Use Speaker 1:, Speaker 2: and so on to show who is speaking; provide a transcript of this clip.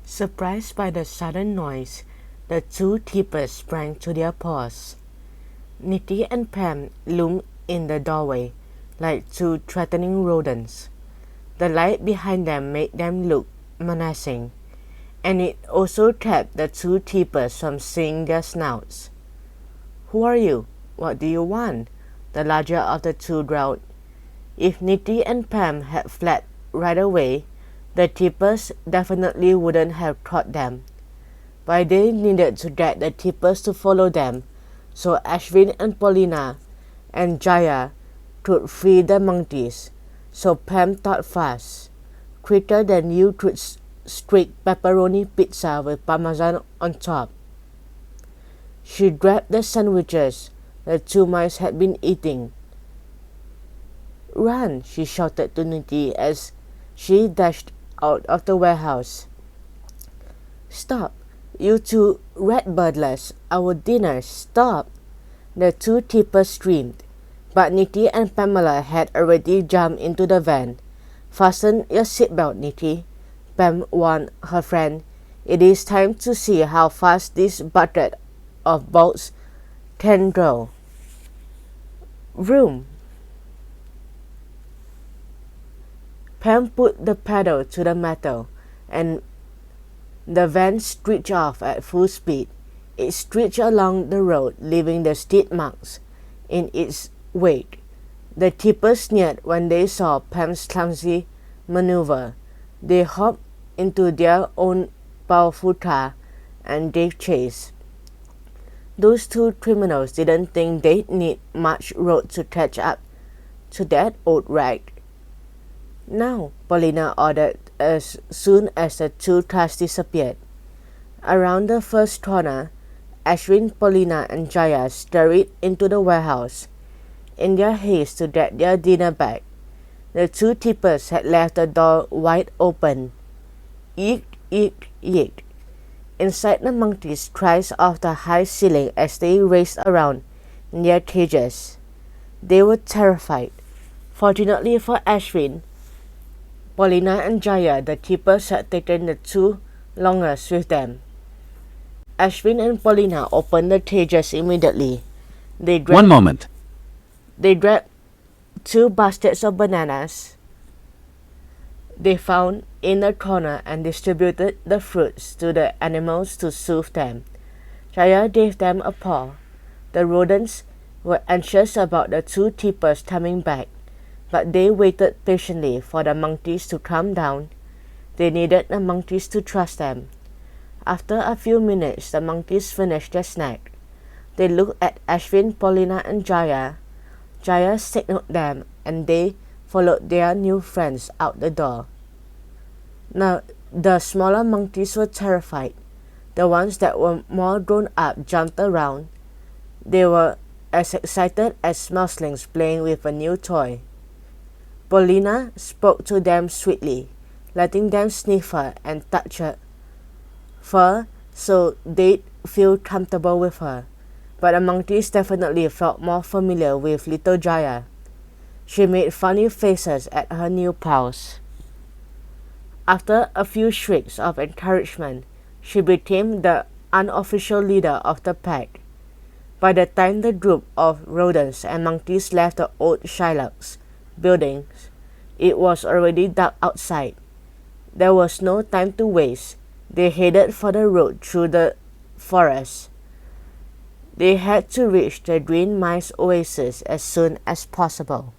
Speaker 1: Surprised by the sudden noise, the two keepers sprang to their paws. Nitty and Pam loomed in the doorway like two threatening rodents. The light behind them made them look menacing, and it also kept the two keepers from seeing their snouts. "Who are you? What do you want?" the larger of the two growled. If Nitty and Pam had fled right away, the keepers definitely wouldn't have caught them. But they needed to get the keepers to follow them, so Ashwin and Paulina and Jaya could free the monkeys. So Pam thought fast. Quicker than you could streak pepperoni pizza with parmesan on top. She grabbed the sandwiches the two mice had been eating. "Run!" she shouted to Nitty as she dashed out of the warehouse. "Stop! You two red birdless! Our dinner! Stop!" the two keepers screamed. But Nitty and Pamela had already jumped into the van. "Fasten your seatbelt, Nitty," Pam warned her friend. "It is time to see how fast this bucket of bolts can go." Vroom! Pam put the pedal to the metal, and the van screeched off at full speed. It screeched along the road, leaving the skid marks in its wake. The keepers sneered when they saw Pam's clumsy maneuver. They hopped into their own powerful car and gave chase. Those two criminals didn't think they'd need much road to catch up to that old rag. "Now," Paulina ordered as soon as the two cars disappeared. Around the first corner, Ashwin, Paulina, and Jaya scurried into the warehouse. In their haste to get their dinner back, the two keepers had left the door wide open. Eek, eek, eek. Inside, the monkeys cried off the high ceiling as they raced around in their cages. They were terrified. Fortunately for Ashwin, Paulina and Jaya, the keepers had taken the two longers with them. Ashwin and Paulina opened the cages immediately.
Speaker 2: One moment.
Speaker 1: They grabbed two baskets of bananas they found in the corner and distributed the fruits to the animals to soothe them. Jaya gave them a paw. The rodents were anxious about the two keepers coming back, but they waited patiently for the monkeys to calm down. They needed the monkeys to trust them. After a few minutes, the monkeys finished their snack. They looked at Ashwin, Paulina, and Jaya. Jaya signaled them, and they followed their new friends out the door. Now, the smaller monkeys were terrified. The ones that were more grown up jumped around. They were as excited as mouselings playing with a new toy. Paulina spoke to them sweetly, letting them sniff her and touch her fur so they'd feel comfortable with her. But the monkeys definitely felt more familiar with little Jaya. She made funny faces at her new pals. After a few shrieks of encouragement, she became the unofficial leader of the pack. By the time the group of rodents and monkeys left the old Shylock's buildings, it was already dark outside. There was no time to waste. They headed for the road through the forest. They had to reach the green mice oasis as soon as possible.